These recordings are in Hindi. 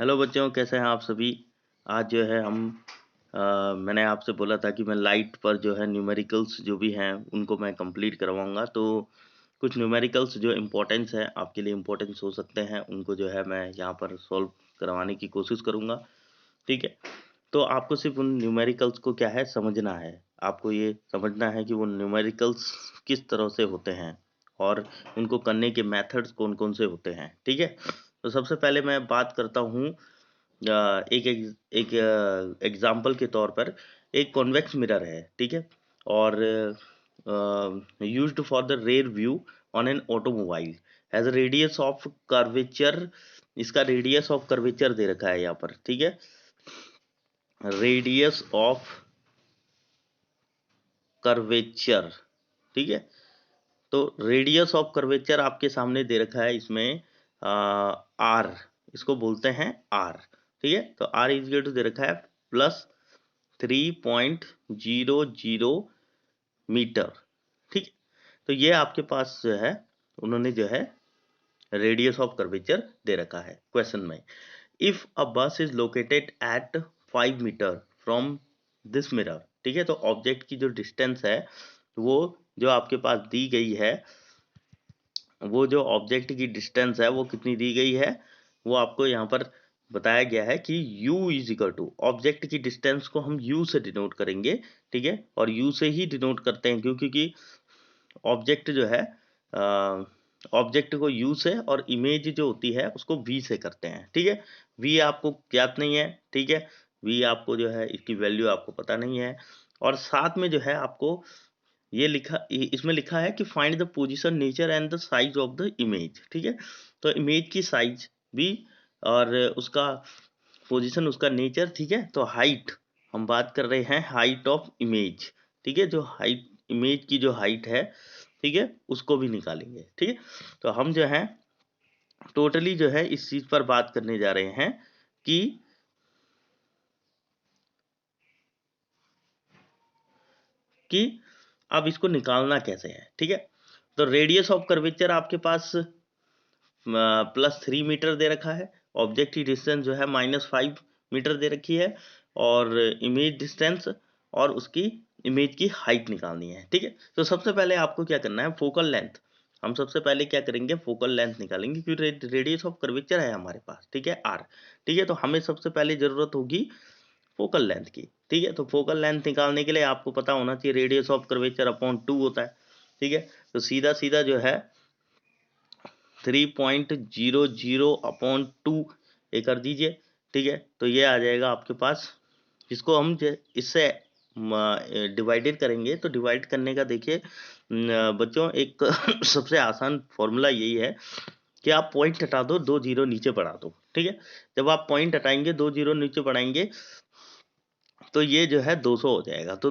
हेलो बच्चों, कैसे हैं आप सभी। आज जो है हम मैंने आपसे बोला था कि मैं लाइट पर जो है न्यूमेरिकल्स जो भी हैं उनको मैं कंप्लीट करवाऊंगा। तो कुछ न्यूमेरिकल्स जो इम्पोर्टेंस है, आपके लिए इम्पोर्टेंस हो सकते हैं, उनको जो है मैं यहाँ पर सॉल्व करवाने की कोशिश करूँगा। ठीक है, तो आपको सिर्फ उन न्यूमेरिकल्स को क्या है समझना है। आपको ये समझना है कि वो न्यूमेरिकल्स किस तरह से होते हैं और उनको करने के मेथड्स कौन कौन से होते हैं। ठीक है, तो सबसे पहले मैं बात करता हूँ एक एग्जाम्पल के तौर पर। एक कॉन्वेक्स मिरर है, ठीक है, और used for the rear view on an automobile has a radius of curvature. इसका रेडियस ऑफ कर्वेचर दे रखा है यहाँ पर। ठीक है, रेडियस ऑफ कर्वेचर। ठीक है, तो रेडियस ऑफ कर्वेचर आपके सामने दे रखा है इसमें आर, इसको बोलते हैं आर। ठीक है, तो आर इज दे रखा है +3.00 मीटर। ठीक है, तो ये आपके पास जो है उन्होंने जो है रेडियस ऑफ कर्वेचर दे रखा है क्वेश्चन में। If a bus is located at 5 metre from this mirror. ठीक है, तो ऑब्जेक्ट की जो डिस्टेंस है वो जो आपके पास दी गई है, वो जो ऑब्जेक्ट की डिस्टेंस है वो कितनी दी गई है, वो आपको यहाँ पर बताया गया है कि u is equal to object की डिस्टेंस को हम u से डिनोट करेंगे। ठीक है, और u से ही डिनोट करते हैं क्योंकि ऑब्जेक्ट जो है ऑब्जेक्ट को u से और इमेज जो होती है उसको v से करते हैं। ठीक है, v आपको ज्ञात नहीं है। ठीक है, v आपको जो है इसकी वैल्यू आपको पता नहीं है। और साथ में जो है आपको ये इसमें लिखा है कि find the position, nature and the size of the image. ठीक है, तो इमेज की साइज भी और उसका पोजीशन, उसका नेचर। ठीक है, तो हाइट, हम बात कर रहे हैं हाइट ऑफ इमेज। ठीक है, जो हाइट इमेज की जो हाइट है, ठीक है, उसको भी निकालेंगे। ठीक है, तो हम जो है टोटली जो है इस चीज पर बात करने जा रहे हैं कि अब इसको निकालना कैसे है। ठीक है, तो रेडियस ऑफ कर्वेचर आपके पास +3 मीटर दे रखा है, ऑब्जेक्ट की डिस्टेंस जो है -5 मीटर दे रखी है, और इमेज डिस्टेंस और उसकी इमेज की हाइट निकालनी है। ठीक है, तो सबसे पहले आपको क्या करना है, फोकल लेंथ। हम सबसे पहले क्या करेंगे, फोकल लेंथ निकालेंगे क्योंकि रेडियस ऑफ कर्वेचर है हमारे पास। ठीक है, आर। ठीक है, तो हमें सबसे पहले जरूरत होगी फोकल लेंथ की। ठीक है, तो फोकल लेंथ निकालने के लिए आपको पता होना चाहिए रेडियस ऑफ कर्वेचर अपॉन 2 होता है। ठीक है, तो सीधा सीधा जो है 3.00/2 ये कर दीजिए। ठीक है, तो ये आ जाएगा आपके पास। इसको हम इससे डिवाइडेड करेंगे, तो डिवाइड करने का देखिए बच्चों एक सबसे आसान फॉर्मूला यही है कि आप पॉइंट हटा दो, 2 जीरो नीचे बढ़ा दो। ठीक है, जब आप पॉइंट हटाएंगे, 2 जीरो नीचे बढ़ाएंगे, तो ये जो है 200 हो जाएगा। तो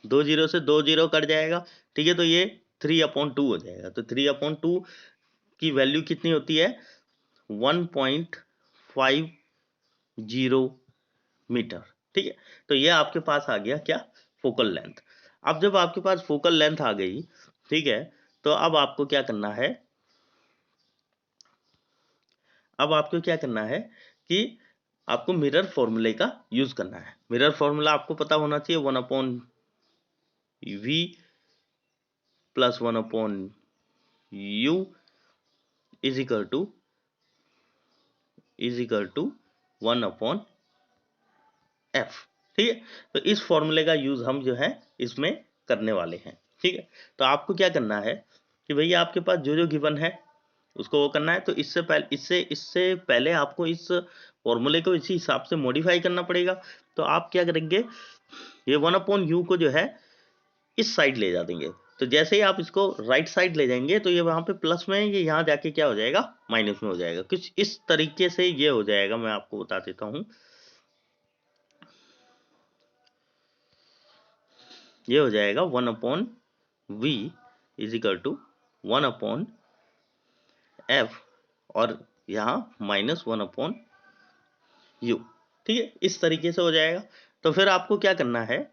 2 जीरो से 2 जीरो कट जाएगा। ठीक है, तो ये 3/2 हो जाएगा। तो 3/2 की वैल्यू कितनी होती है, 1.50 मीटर। ठीक है, तो ये आपके पास आ गया क्या, फोकल लेंथ। अब जब आपके पास फोकल लेंथ आ गई, ठीक है, तो अब आपको क्या करना है, अब आपको क्या करना है कि आपको मिरर फॉर्मूले का यूज करना है। मिरर फॉर्मूला आपको पता होना चाहिए, 1/v + 1/u is equal to 1/f। ठीक है, तो इस फॉर्मूले का यूज हम जो है इसमें करने वाले हैं। ठीक है, तो आपको क्या करना है कि भैया आपके पास जो जो गिवन है उसको वो करना है। तो इससे पहले आपको इस फॉर्मूले को इसी हिसाब से मॉडिफाई करना पड़ेगा। तो आप क्या करेंगे, ये 1/u को जो है इस साइड ले जा देंगे। तो जैसे ही आप इसको राइट साइड ले जाएंगे तो ये वहां पे प्लस में, ये यहाँ जाके क्या हो जाएगा, माइनस में हो जाएगा। कुछ इस तरीके से ये हो जाएगा, मैं आपको बता देता हूँ। ये हो जाएगा 1/v is equal to 1/f और यहाँ -1/u। ठीक है, इस तरीके से हो जाएगा। तो फिर आपको क्या करना है,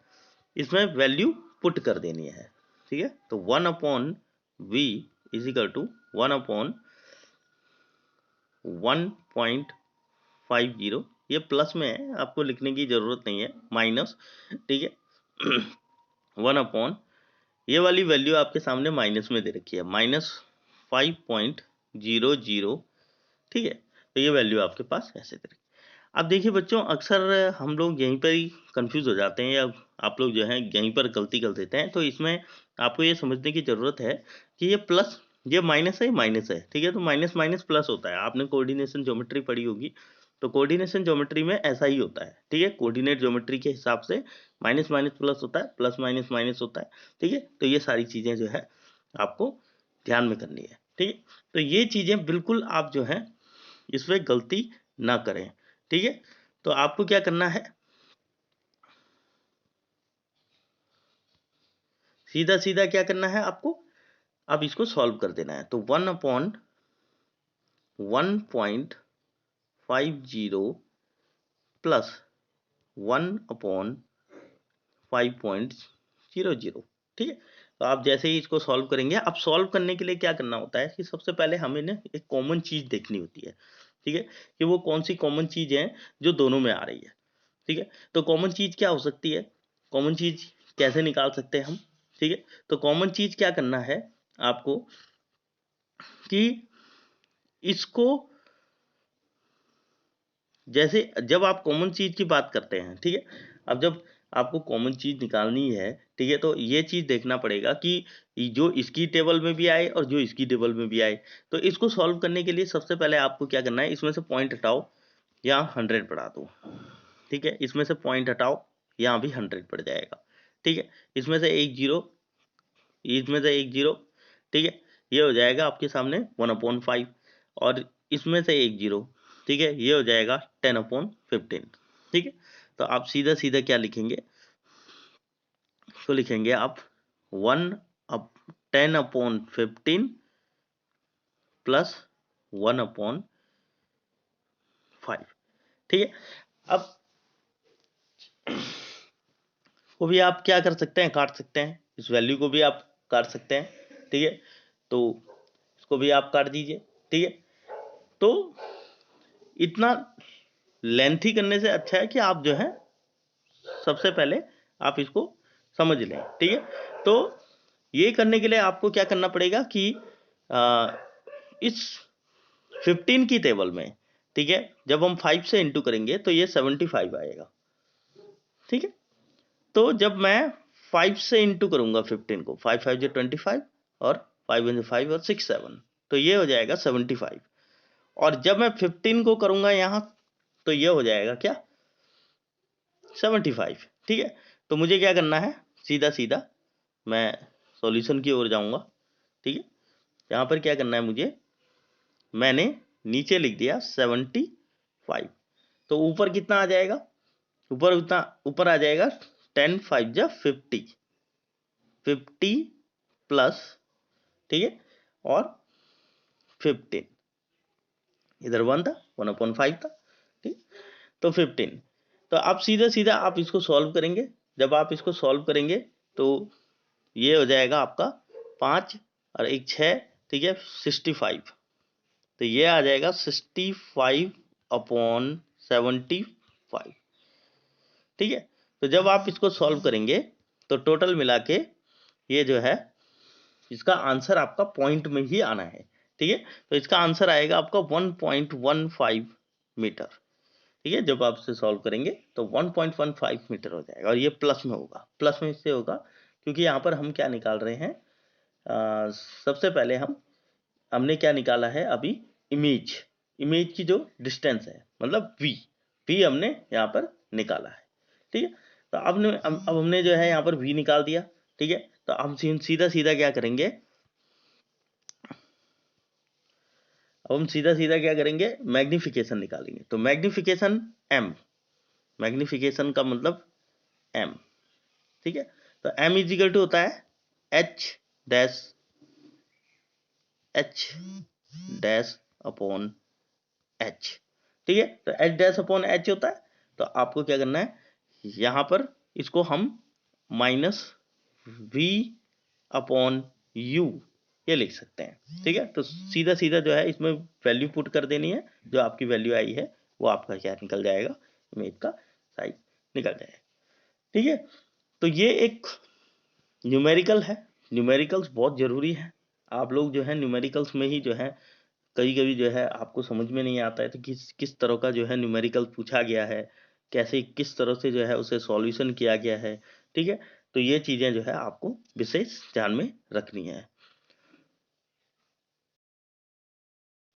इसमें वैल्यू पुट कर देनी है। ठीक है, तो 1/v इज इक्वल टू 1/1.50 50, ये प्लस में है, आपको लिखने की जरूरत नहीं है, माइनस, ठीक है। 1 ये वाली वैल्यू आपके सामने माइनस में दे रखी है, -5.00, ठीक है। तो ये वैल्यू आपके पास ऐसे दे रखी है। अब देखिए बच्चों, अक्सर हम लोग यहीं पर ही कंफ्यूज हो जाते हैं, या आप लोग जो है यहीं पर गलती कर देते हैं। तो इसमें आपको ये समझने की जरूरत है कि ये प्लस, ये माइनस है, माइनस है, ठीक है। तो माइनस माइनस प्लस होता है, आपने कोऑर्डिनेशन ज्योमेट्री पढ़ी होगी, तो कोऑर्डिनेशन ज्योमेट्री में ऐसा ही होता है, ठीक है। कोऑर्डिनेट ज्योमेट्री के हिसाब से माइनस माइनस प्लस होता है, प्लस माइनस माइनस होता है, ठीक है। तो ये सारी चीजें जो है आपको ध्यान में करनी है, ठीक है। तो ये चीजें बिल्कुल आप जो है इसमें गलती ना करें, ठीक है। तो आपको क्या करना है, सीधा सीधा क्या करना है आपको, अब इसको सॉल्व कर देना है। तो 1/1.50 प्लस 1/5.00, ठीक है। तो आप जैसे ही इसको सॉल्व करेंगे, अब सॉल्व करने के लिए क्या करना होता है कि सबसे पहले हमें ना एक कॉमन चीज देखनी होती है, ठीक है, कि वो कौन सी कॉमन चीज है जो दोनों में आ रही है, ठीक है। तो कॉमन चीज क्या हो सकती है, कॉमन चीज कैसे निकाल सकते हैं हम, ठीक है। तो कॉमन चीज क्या करना है आपको कि इसको, जैसे जब आप कॉमन चीज की बात करते हैं, ठीक है, अब जब आपको कॉमन चीज निकालनी है, ठीक है, तो ये चीज देखना पड़ेगा कि जो इसकी टेबल में भी आए और जो इसकी टेबल में भी आए। तो इसको सॉल्व करने के लिए सबसे पहले आपको क्या करना है, इसमें से पॉइंट हटाओ, यहाँ 100 बढ़ा दो, ठीक है। इसमें से पॉइंट हटाओ, यहाँ भी 100 पड़ जाएगा, ठीक है। इसमें से एक जीरो, इसमें से एक जीरो, ठीक है, ये हो जाएगा आपके सामने 1/5, और इसमें से एक जीरो, ठीक है, ये हो जाएगा 10/15, ठीक है। तो आप सीधा सीधा क्या लिखेंगे, तो लिखेंगे आप 10/15 प्लस 1/5, ठीक है। अब को भी आप क्या कर सकते हैं, काट सकते हैं, इस वैल्यू को भी आप काट सकते हैं, ठीक है। तो इसको भी आप काट दीजिए, ठीक है। तो इतना लेंथी करने से अच्छा है कि आप जो है सबसे पहले आप इसको समझ लें, ठीक है। तो ये करने के लिए आपको क्या करना पड़ेगा कि इस 15 की टेबल में, ठीक है, जब हम 5 से इंटू करेंगे तो ये 75 आएगा, ठीक है। तो जब मैं 5 से इंटू करूंगा 15 को, 5 5 जो 25, और 5 1 5 और 6 7, तो ये हो जाएगा 75। और जब मैं 15 को करूंगा यहां, तो ये हो जाएगा क्या, 75, ठीक है। तो मुझे क्या करना है, सीधा सीधा मैं सॉल्यूशन की ओर जाऊंगा, ठीक है। यहां पर क्या करना है मुझे, मैंने नीचे लिख दिया 75, तो ऊपर कितना आ जाएगा, ऊपर उतना ऊपर आ जाएगा 10 5 जा 50 प्लस, ठीक है, और 15, इधर 1 था, 1/5 था, ठीक। तो 15, तो आप सीधा सीधा आप इसको सॉल्व करेंगे, जब आप इसको सॉल्व करेंगे तो ये हो जाएगा आपका 5 और एक 6, ठीक है, 65। तो ये आ जाएगा 65/75, ठीक है। तो जब आप इसको सॉल्व करेंगे तो टोटल मिला के ये जो है इसका आंसर आपका पॉइंट में ही आना है, ठीक है। तो इसका आंसर आएगा आपका 1.15 मीटर, ठीक है। जब आप इसे सॉल्व करेंगे तो 1.15 मीटर हो जाएगा, और ये प्लस में होगा, प्लस में इससे होगा क्योंकि यहाँ पर हम क्या निकाल रहे हैं, सबसे पहले हमने क्या निकाला है अभी, इमेज, इमेज की जो डिस्टेंस है, मतलब वी हमने यहाँ पर निकाला है, ठीक है। तो अब हमने जो है यहाँ पर वी निकाल दिया, ठीक है। तो हम सीधा सीधा क्या करेंगे, अब हम सीधा सीधा क्या करेंगे, मैग्निफिकेशन निकालेंगे। तो मैग्निफिकेशन एम, मैग्निफिकेशन का मतलब एम, ठीक है। तो एम इजिकल टू होता है H dash, H dash upon H, ठीक है। तो एच डैश अपॉन एच होता है। तो आपको क्या करना है, यहां पर इसको हम माइनस वी अपॉन यू ये लिख सकते हैं, ठीक है। तो सीधा सीधा जो है इसमें वैल्यू पुट कर देनी है, जो आपकी वैल्यू आई है वो आपका क्या निकल जाएगा, इमेज का साइज निकल जाएगा। ठीक है, तो ये एक न्यूमेरिकल है। न्यूमेरिकल्स बहुत जरूरी है। आप लोग जो है न्यूमेरिकल्स में ही जो है कभी जो है आपको समझ में नहीं आता है तो किस तरह का जो है न्यूमेरिकल पूछा गया है, कैसे किस तरह से जो है उसे सॉल्यूशन किया गया है। ठीक है, तो ये चीजें जो है आपको विशेष ध्यान में रखनी है।